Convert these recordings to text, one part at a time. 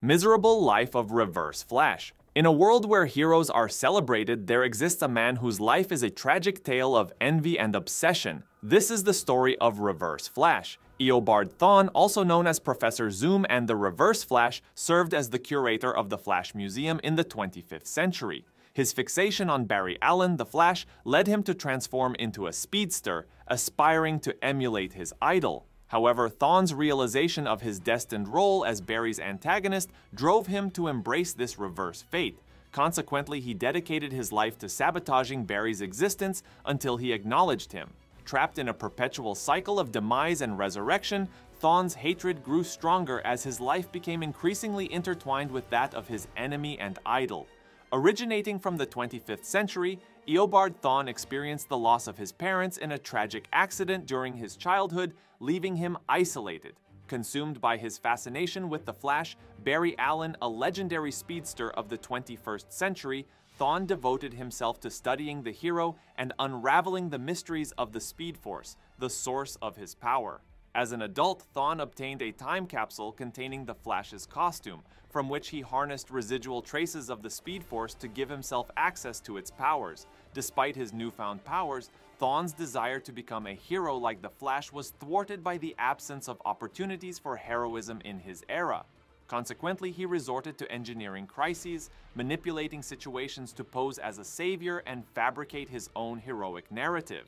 Miserable life of Reverse Flash. In a world where heroes are celebrated, there exists a man whose life is a tragic tale of envy and obsession. This is the story of Reverse Flash. Eobard Thawne, also known as Professor Zoom and the Reverse Flash, served as the curator of the Flash Museum in the 25th century. His fixation on Bart Allen, the Flash, led him to transform into a speedster, aspiring to emulate his idol. However, Thawne's realization of his destined role as Barry's antagonist drove him to embrace this reverse fate. Consequently, he dedicated his life to sabotaging Barry's existence until he acknowledged him. Trapped in a perpetual cycle of demise and resurrection, Thawne's hatred grew stronger as his life became increasingly intertwined with that of his enemy and idol. Originating from the 25th century, Eobard Thawne experienced the loss of his parents in a tragic accident during his childhood, leaving him isolated. Consumed by his fascination with the Flash, Bart Allen, a legendary speedster of the 21st century, Thawne devoted himself to studying the hero and unraveling the mysteries of the Speed Force, the source of his power. As an adult, Thawne obtained a time capsule containing the Flash's costume, from which he harnessed residual traces of the Speed Force to give himself access to its powers. Despite his newfound powers, Thawne's desire to become a hero like the Flash was thwarted by the absence of opportunities for heroism in his era. Consequently, he resorted to engineering crises, manipulating situations to pose as a savior and fabricate his own heroic narrative.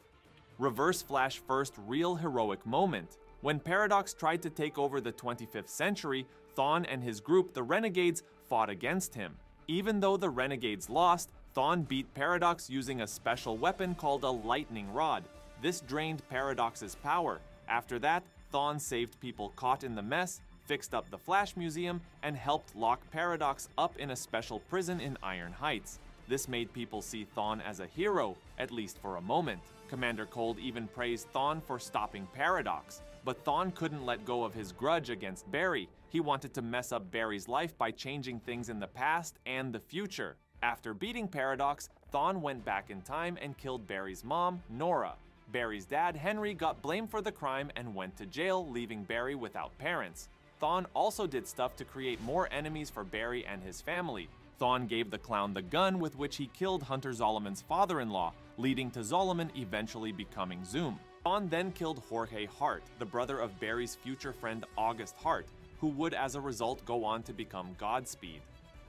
Reverse Flash's first real heroic moment. When Paradox tried to take over the 25th century, Thawne and his group, the Renegades, fought against him. Even though the Renegades lost, Thawne beat Paradox using a special weapon called a lightning rod. This drained Paradox's power. After that, Thawne saved people caught in the mess, fixed up the Flash Museum, and helped lock Paradox up in a special prison in Iron Heights. This made people see Thawne as a hero, at least for a moment. Commander Cold even praised Thawne for stopping Paradox. But Thawne couldn't let go of his grudge against Barry. He wanted to mess up Barry's life by changing things in the past and the future. After beating Paradox, Thawne went back in time and killed Barry's mom, Nora. Barry's dad, Henry, got blamed for the crime and went to jail, leaving Barry without parents. Thawne also did stuff to create more enemies for Barry and his family. Thawne gave the clown the gun with which he killed Hunter Zolomon's father-in-law, leading to Zolomon eventually becoming Zoom. Thawne then killed Jorge Hart, the brother of Barry's future friend August Hart, who would as a result go on to become Godspeed.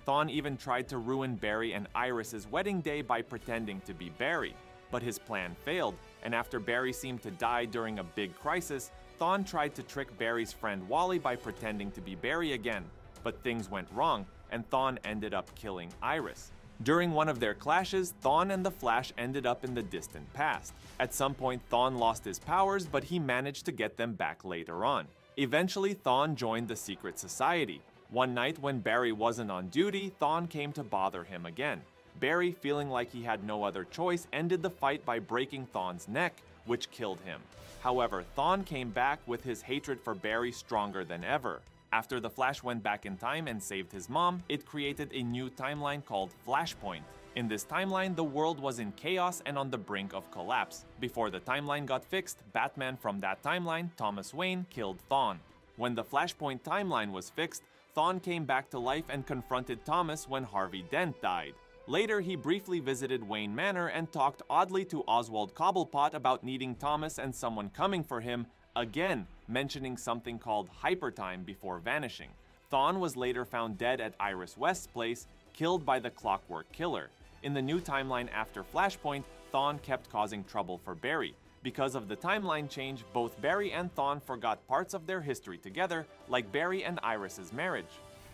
Thawne even tried to ruin Barry and Iris's wedding day by pretending to be Barry. But his plan failed, and after Barry seemed to die during a big crisis, Thawne tried to trick Barry's friend Wally by pretending to be Barry again. But things went wrong, and Thawne ended up killing Iris. During one of their clashes, Thawne and the Flash ended up in the distant past. At some point, Thawne lost his powers, but he managed to get them back later on. Eventually, Thawne joined the secret society. One night when Barry wasn't on duty, Thawne came to bother him again. Barry, feeling like he had no other choice, ended the fight by breaking Thawne's neck, which killed him. However, Thawne came back with his hatred for Barry stronger than ever. After the Flash went back in time and saved his mom, it created a new timeline called Flashpoint. In this timeline, the world was in chaos and on the brink of collapse. Before the timeline got fixed, Batman from that timeline, Thomas Wayne, killed Thawne. When the Flashpoint timeline was fixed, Thawne came back to life and confronted Thomas when Harvey Dent died. Later, he briefly visited Wayne Manor and talked oddly to Oswald Cobblepot about needing Thomas and someone coming for him, again mentioning something called hypertime before vanishing. Thawne was later found dead at Iris West's place, killed by the Clockwork Killer. In the new timeline after Flashpoint, Thawne kept causing trouble for Barry. Because of the timeline change, both Barry and Thawne forgot parts of their history together, like Barry and Iris's marriage.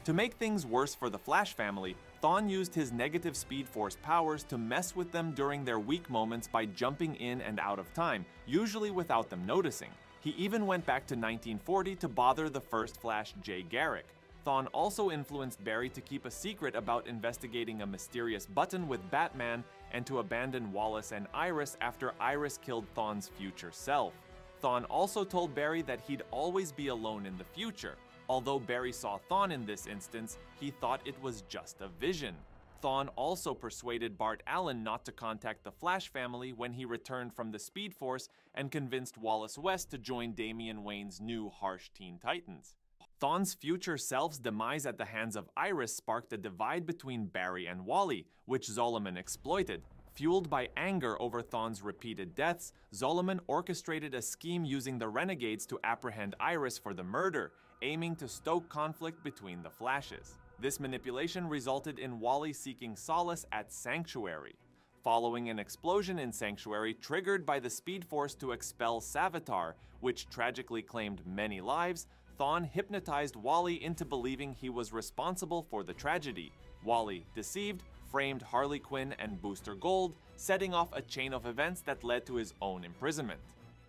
To make things worse for the Flash family, Thawne used his negative Speed Force powers to mess with them during their weak moments by jumping in and out of time, usually without them noticing. He even went back to 1940 to bother the first Flash, Jay Garrick. Thawne also influenced Barry to keep a secret about investigating a mysterious button with Batman and to abandon Wallace and Iris after Iris killed Thawne's future self. Thawne also told Barry that he'd always be alone in the future. Although Barry saw Thawne in this instance, he thought it was just a vision. Thawne also persuaded Bart Allen not to contact the Flash family when he returned from the Speed Force and convinced Wallace West to join Damian Wayne's new harsh Teen Titans. Thawne's future self's demise at the hands of Iris sparked a divide between Barry and Wally, which Zolomon exploited. Fueled by anger over Thawne's repeated deaths, Zolomon orchestrated a scheme using the Renegades to apprehend Iris for the murder, aiming to stoke conflict between the Flashes. This manipulation resulted in Wally seeking solace at Sanctuary. Following an explosion in Sanctuary triggered by the Speed Force to expel Savitar, which tragically claimed many lives, Thawne hypnotized Wally into believing he was responsible for the tragedy. Wally, deceived, framed Harley Quinn and Booster Gold, setting off a chain of events that led to his own imprisonment.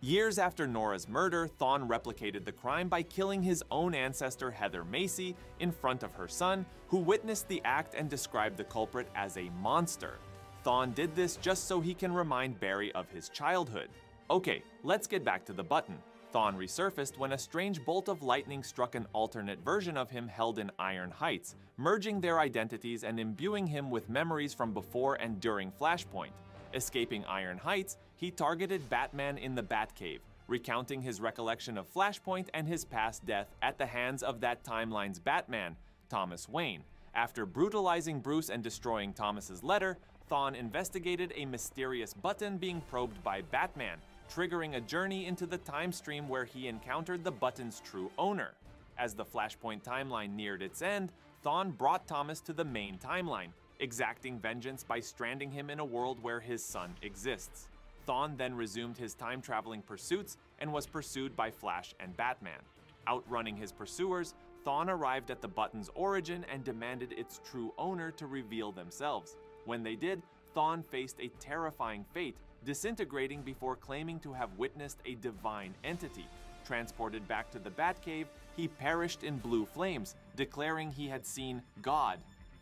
Years after Nora's murder, Thawne replicated the crime by killing his own ancestor Heather Macy in front of her son, who witnessed the act and described the culprit as a monster. Thawne did this just so he can remind Barry of his childhood. Okay, let's get back to the button. Thawne resurfaced when a strange bolt of lightning struck an alternate version of him held in Iron Heights, merging their identities and imbuing him with memories from before and during Flashpoint. Escaping Iron Heights, he targeted Batman in the Batcave, recounting his recollection of Flashpoint and his past death at the hands of that timeline's Batman, Thomas Wayne. After brutalizing Bruce and destroying Thomas's letter, Thawne investigated a mysterious button being probed by Batman, triggering a journey into the time stream where he encountered the button's true owner. As the Flashpoint timeline neared its end, Thawne brought Thomas to the main timeline, exacting vengeance by stranding him in a world where his son exists. Thawne then resumed his time-traveling pursuits and was pursued by Flash and Batman. Outrunning his pursuers, Thawne arrived at the button's origin and demanded its true owner to reveal themselves. When they did, Thawne faced a terrifying fate, disintegrating before claiming to have witnessed a divine entity. Transported back to the Batcave, he perished in blue flames, declaring he had seen God.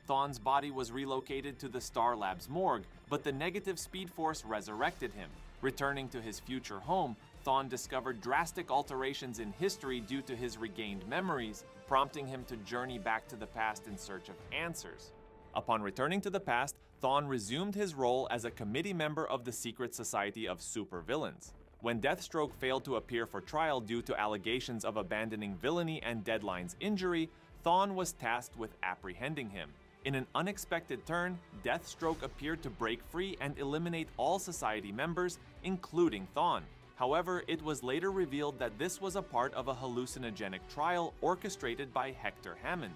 Thawne's body was relocated to the Star Labs morgue, but the negative Speed Force resurrected him. Returning to his future home, Thawne discovered drastic alterations in history due to his regained memories, prompting him to journey back to the past in search of answers. Upon returning to the past, Thawne resumed his role as a committee member of the secret society of supervillains. When Deathstroke failed to appear for trial due to allegations of abandoning villainy and Deadline's injury, Thawne was tasked with apprehending him. In an unexpected turn, Deathstroke appeared to break free and eliminate all society members, including Thawne. However, it was later revealed that this was a part of a hallucinogenic trial orchestrated by Hector Hammond.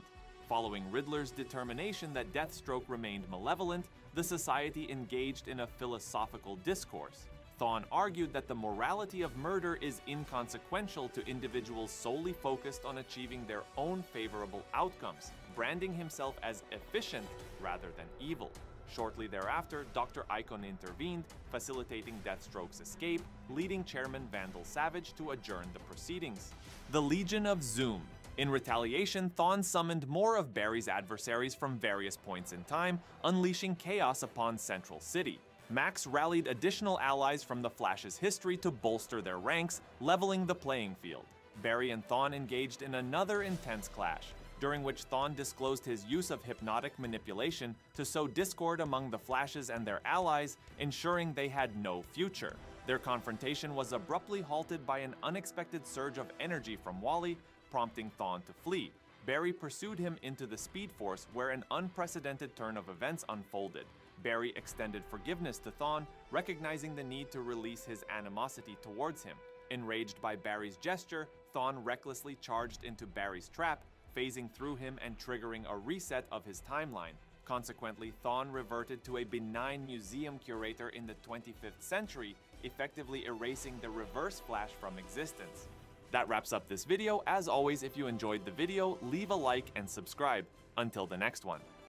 Following Riddler's determination that Deathstroke remained malevolent, the society engaged in a philosophical discourse. Thawne argued that the morality of murder is inconsequential to individuals solely focused on achieving their own favorable outcomes, branding himself as efficient rather than evil. Shortly thereafter, Dr. Icon intervened, facilitating Deathstroke's escape, leading Chairman Vandal Savage to adjourn the proceedings. The Legion of Zoom. In retaliation, Thawne summoned more of Barry's adversaries from various points in time, unleashing chaos upon Central City. Max rallied additional allies from the Flash's history to bolster their ranks, leveling the playing field. Barry and Thawne engaged in another intense clash, during which Thawne disclosed his use of hypnotic manipulation to sow discord among the Flashes and their allies, ensuring they had no future. Their confrontation was abruptly halted by an unexpected surge of energy from Wally, prompting Thawne to flee. Barry pursued him into the Speed Force, where an unprecedented turn of events unfolded. Barry extended forgiveness to Thawne, recognizing the need to release his animosity towards him. Enraged by Barry's gesture, Thawne recklessly charged into Barry's trap, phasing through him and triggering a reset of his timeline. Consequently, Thawne reverted to a benign museum curator in the 25th century, effectively erasing the Reverse Flash from existence. That wraps up this video. As always, if you enjoyed the video, leave a like and subscribe. Until the next one.